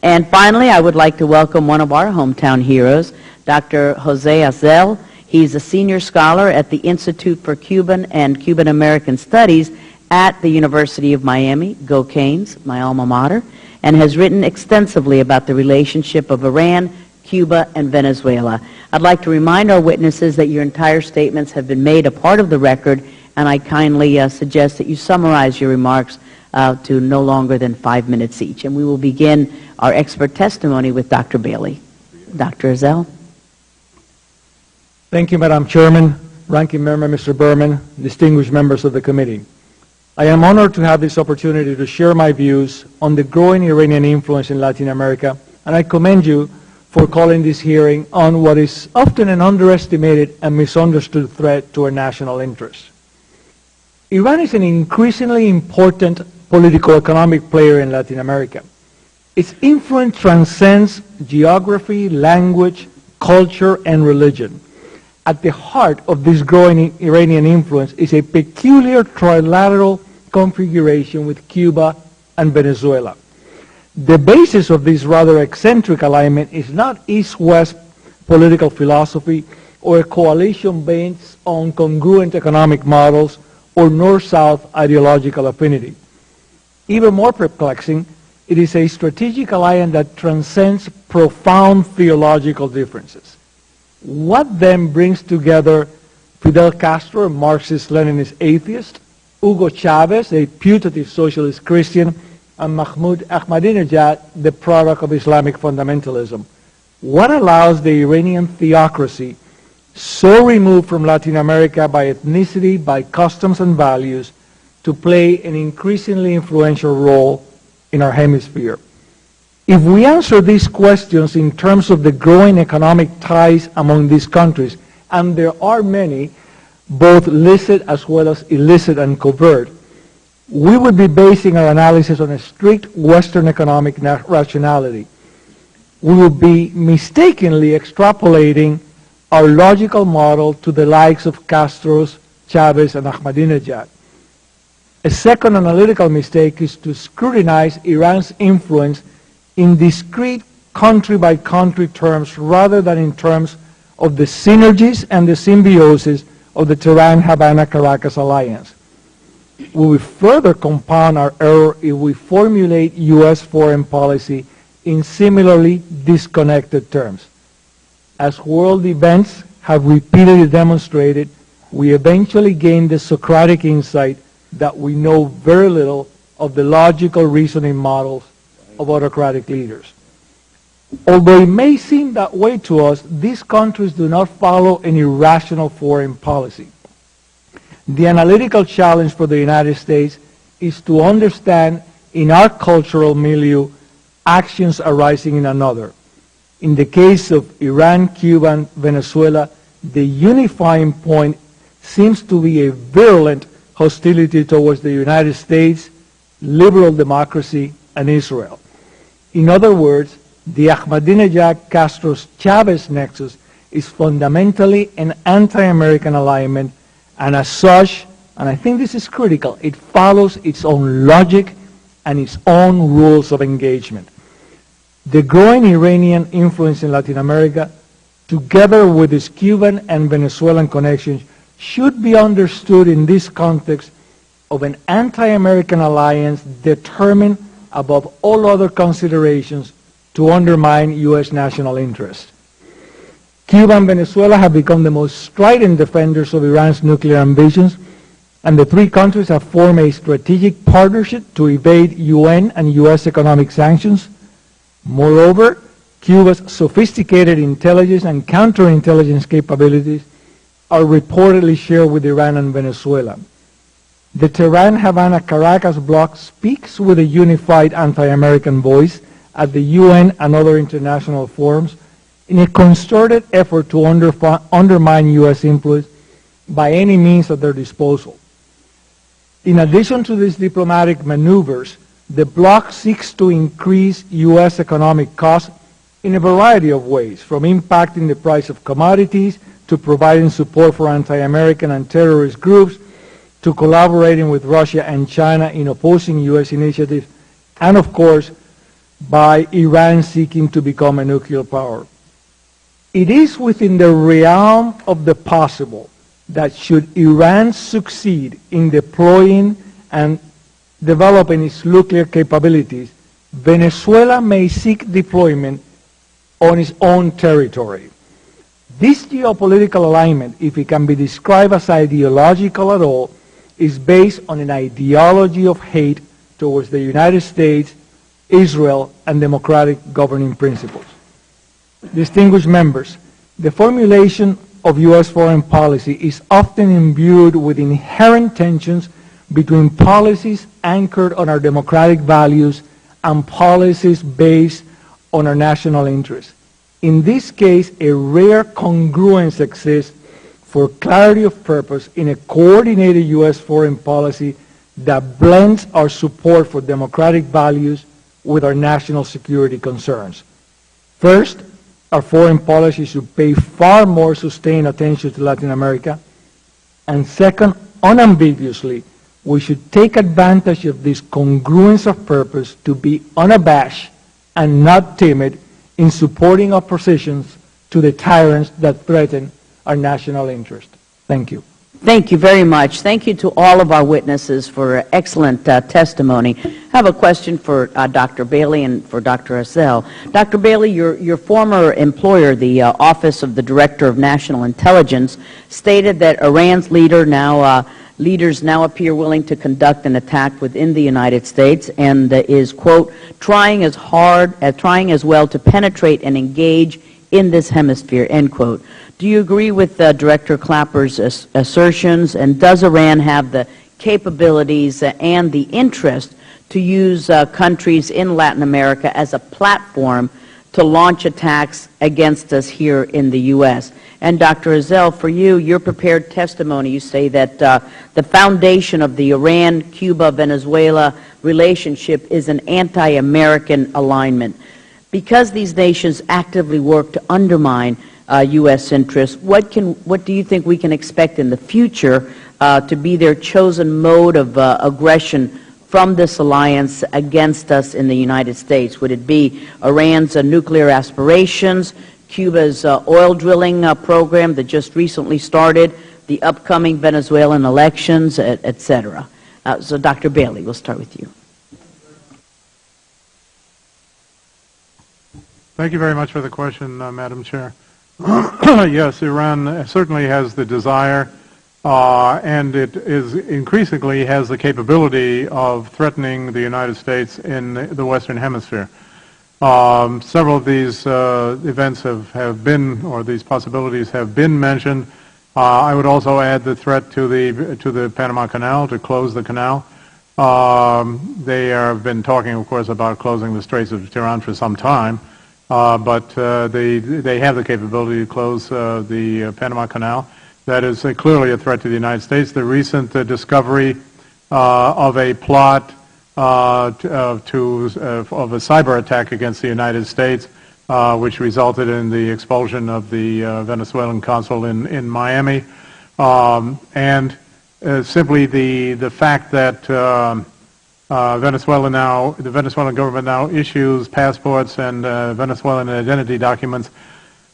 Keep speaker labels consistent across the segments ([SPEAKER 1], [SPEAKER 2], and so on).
[SPEAKER 1] And finally, I would like to welcome one of our hometown heroes, Dr. Jose Azel. He's a senior scholar at the Institute for Cuban and Cuban American Studies at the University of Miami, go Canes, my alma mater, and has written extensively about the relationship of Iran, Cuba, and Venezuela. I'd like to remind our witnesses that your entire statements have been made a part of the record, and I kindly suggest that you summarize your remarks to no longer than 5 minutes each. And we will begin our expert testimony with Dr. Bailey. Dr. Azel.
[SPEAKER 2] Thank you, Madam Chairman, Ranking Member Mr. Berman, distinguished members of the committee. I am honored to have this opportunity to share my views on the growing Iranian influence in Latin America, and I commend you for calling this hearing on what is often an underestimated and misunderstood threat to our national interests. Iran is an increasingly important political-economic player in Latin America. Its influence transcends geography, language, culture, and religion. At the heart of this growing Iranian influence is a peculiar trilateral configuration with Cuba and Venezuela. The basis of this rather eccentric alignment is not East-West political philosophy or a coalition based on congruent economic models or North-South ideological affinity. Even more perplexing, it is a strategic alliance that transcends profound theological differences. What then brings together Fidel Castro, a Marxist-Leninist atheist, Hugo Chavez, a putative socialist Christian, and Mahmoud Ahmadinejad, the product of Islamic fundamentalism? What allows the Iranian theocracy, so removed from Latin America by ethnicity, by customs and values, to play an increasingly influential role in our hemisphere? If we answer these questions in terms of the growing economic ties among these countries, and there are many, both licit as well as illicit and covert, we would be basing our analysis on a strict Western economic rationality. We would be mistakenly extrapolating our logical model to the likes of Castro's, Chavez, and Ahmadinejad. A second analytical mistake is to scrutinize Iran's influence in discrete country-by-country terms rather than in terms of the synergies and the symbiosis of the Tehran-Havana-Caracas alliance. We will further compound our error if we formulate U.S. foreign policy in similarly disconnected terms. As world events have repeatedly demonstrated, we eventually gain the Socratic insight that we know very little of the logical reasoning models of autocratic leaders. Although it may seem that way to us, these countries do not follow an irrational foreign policy. The analytical challenge for the United States is to understand in our cultural milieu actions arising in another. In the case of Iran, Cuba, and Venezuela, the unifying point seems to be a virulent hostility towards the United States, liberal democracy, and Israel. In other words, the Ahmadinejad-Castro-Chavez nexus is fundamentally an anti-American alignment, and as such, and I think this is critical, it follows its own logic and its own rules of engagement. The growing Iranian influence in Latin America, together with its Cuban and Venezuelan connections, should be understood in this context of an anti-American alliance determined above all other considerations to undermine U.S. national interests. Cuba and Venezuela have become the most strident defenders of Iran's nuclear ambitions, and the three countries have formed a strategic partnership to evade UN and U.S. economic sanctions. Moreover, Cuba's sophisticated intelligence and counterintelligence capabilities are reportedly shared with Iran and Venezuela. The Tehran-Havana-Caracas bloc speaks with a unified anti-American voice at the UN and other international forums in a concerted effort to undermine U.S. influence by any means at their disposal. In addition to these diplomatic maneuvers, the bloc seeks to increase U.S. economic costs in a variety of ways, from impacting the price of commodities to providing support for anti-American and terrorist groups, to collaborating with Russia and China in opposing U.S. initiatives, and of course, by Iran seeking to become a nuclear power. It is within the realm of the possible that should Iran succeed in deploying and developing its nuclear capabilities, Venezuela may seek deployment on its own territory. This geopolitical alignment, if it can be described as ideological at all, is based on an ideology of hate towards the United States, Israel, and democratic governing principles. Distinguished members, the formulation of U.S. foreign policy is often imbued with inherent tensions between policies anchored on our democratic values and policies based on our national interests. In this case, a rare congruence exists for clarity of purpose in a coordinated U.S. foreign policy that blends our support for democratic values with our national security concerns. First, our foreign policy should pay far more sustained attention to Latin America. And second, unambiguously, we should take advantage of this congruence of purpose to be unabashed and not timid in supporting oppositions to the tyrants that threaten our national interest. Thank you.
[SPEAKER 1] Thank you very much. Thank you to all of our witnesses for excellent testimony. I have a question for Dr. Bailey and for Dr. Azel. Dr. Bailey, your former employer, the Office of the Director of National Intelligence, stated that Iran's leaders now appear willing to conduct an attack within the United States and is, quote, trying as well to penetrate and engage in this hemisphere, end quote. Do you agree with Director Clapper's assertions, and does Iran have the capabilities and the interest to use countries in Latin America as a platform to launch attacks against us here in the U.S.? And Dr. Azel, for you, your prepared testimony, you say that the foundation of the Iran-Cuba-Venezuela relationship is an anti-American alignment. Because these nations actively work to undermine U.S. interests, what do you think we can expect in the future to be their chosen mode of aggression from this alliance against us in the United States? Would it be Iran's nuclear aspirations, Cuba's oil drilling program that just recently started, the upcoming Venezuelan elections, et cetera? So Dr. Bailey, we'll start with you.
[SPEAKER 3] Thank you very much for the question, Madam Chair. Yes, Iran certainly has the desire, and it is increasingly has the capability of threatening the United States in the Western Hemisphere. Several of these events have been, or these possibilities have been mentioned. I would also add the threat to the Panama Canal, to close the canal. They have been talking, of course, about closing the Straits of Tiran for some time. But they have the capability to close the Panama Canal. That is clearly a threat to the United States. The recent discovery of a plot of a cyber attack against the United States, which resulted in the expulsion of the Venezuelan consul in Miami, and simply the fact that the Venezuelan government now issues passports and Venezuelan identity documents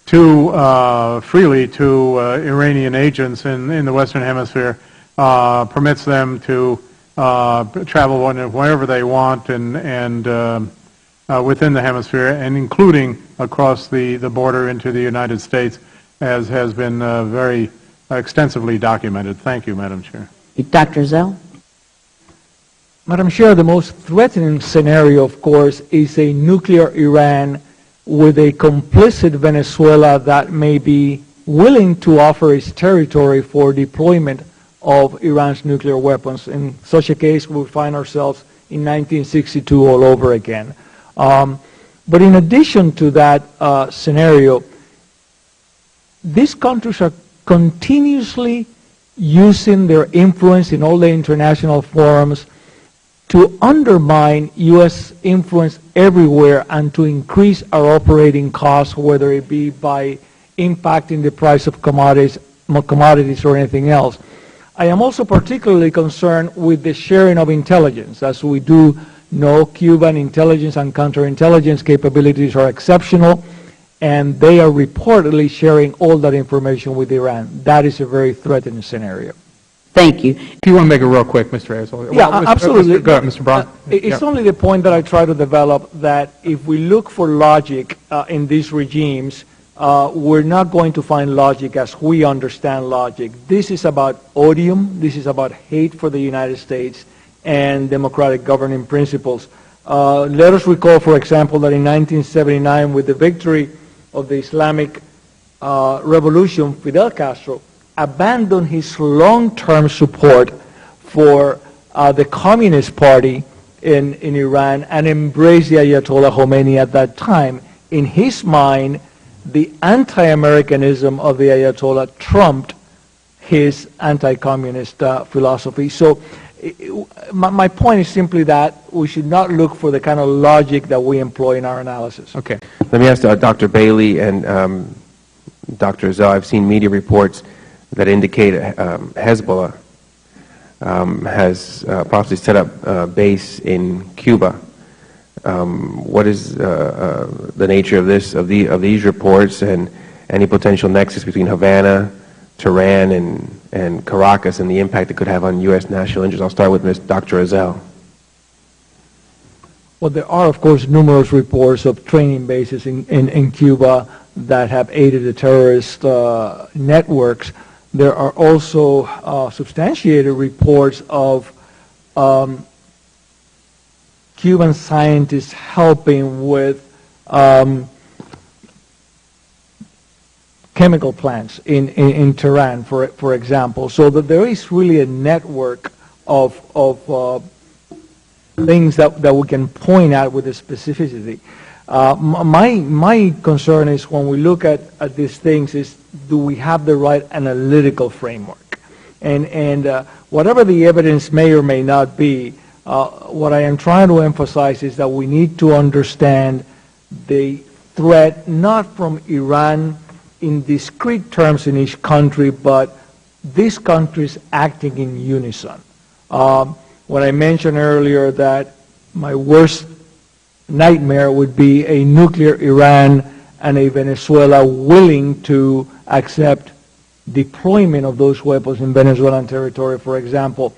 [SPEAKER 3] freely to Iranian agents in the Western Hemisphere, permits them to travel wherever they want and within the hemisphere, and including across the border into the United States, as has been very extensively documented. Thank you, Madam Chair.
[SPEAKER 1] Dr. Azel?
[SPEAKER 2] Madam Chair, the most threatening scenario, of course, is a nuclear Iran with a complicit Venezuela that may be willing to offer its territory for deployment of Iran's nuclear weapons. In such a case, we find ourselves in 1962 all over again. But in addition to that scenario, these countries are continuously using their influence in all the international forums to undermine U.S. influence everywhere and to increase our operating costs, whether it be by impacting the price of commodities or anything else. I am also particularly concerned with the sharing of intelligence, as we do No, Cuban intelligence and counterintelligence capabilities are exceptional, and they are reportedly sharing all that information with Iran. That is a very threatening scenario.
[SPEAKER 1] Thank you.
[SPEAKER 4] If you want to make it real quick, Mr. Azel.
[SPEAKER 2] Yeah,
[SPEAKER 4] Well,
[SPEAKER 2] absolutely.
[SPEAKER 4] Go ahead, Mr. Braun.
[SPEAKER 2] It's
[SPEAKER 4] Yeah.
[SPEAKER 2] only the point that I try to develop that if we look for logic in these regimes, we're not going to find logic as we understand logic. This is about odium. This is about hate for the United States and democratic governing principles. Let us recall, for example, that in 1979, with the victory of the Islamic Revolution, Fidel Castro abandoned his long-term support for the Communist Party in Iran and embraced the Ayatollah Khomeini at that time. In his mind, the anti-Americanism of the Ayatollah trumped his anti-communist philosophy. So my point is simply that we should not look for the kind of logic that we employ in our analysis.
[SPEAKER 4] Okay.
[SPEAKER 5] Let me ask Dr. Bailey and Dr. Azel. I've seen media reports that indicate Hezbollah has possibly set up a base in Cuba. What is the nature of these reports, and any potential nexus between Havana, Tehran, and Caracas, and the impact it could have on U.S. national interests? I'll start with Dr. Azel.
[SPEAKER 2] Well, there are, of course, numerous reports of training bases in Cuba that have aided the terrorist networks. There are also substantiated reports of Cuban scientists helping with chemical plants in Tehran, for example. So that there is really a network of things that we can point out with a specificity. My concern is when we look at these things is, do we have the right analytical framework? And whatever the evidence may or may not be, what I am trying to emphasize is that we need to understand the threat not from Iran in discrete terms in each country, but these countries acting in unison. When I mentioned earlier that my worst nightmare would be a nuclear Iran and a Venezuela willing to accept deployment of those weapons in Venezuelan territory, for example,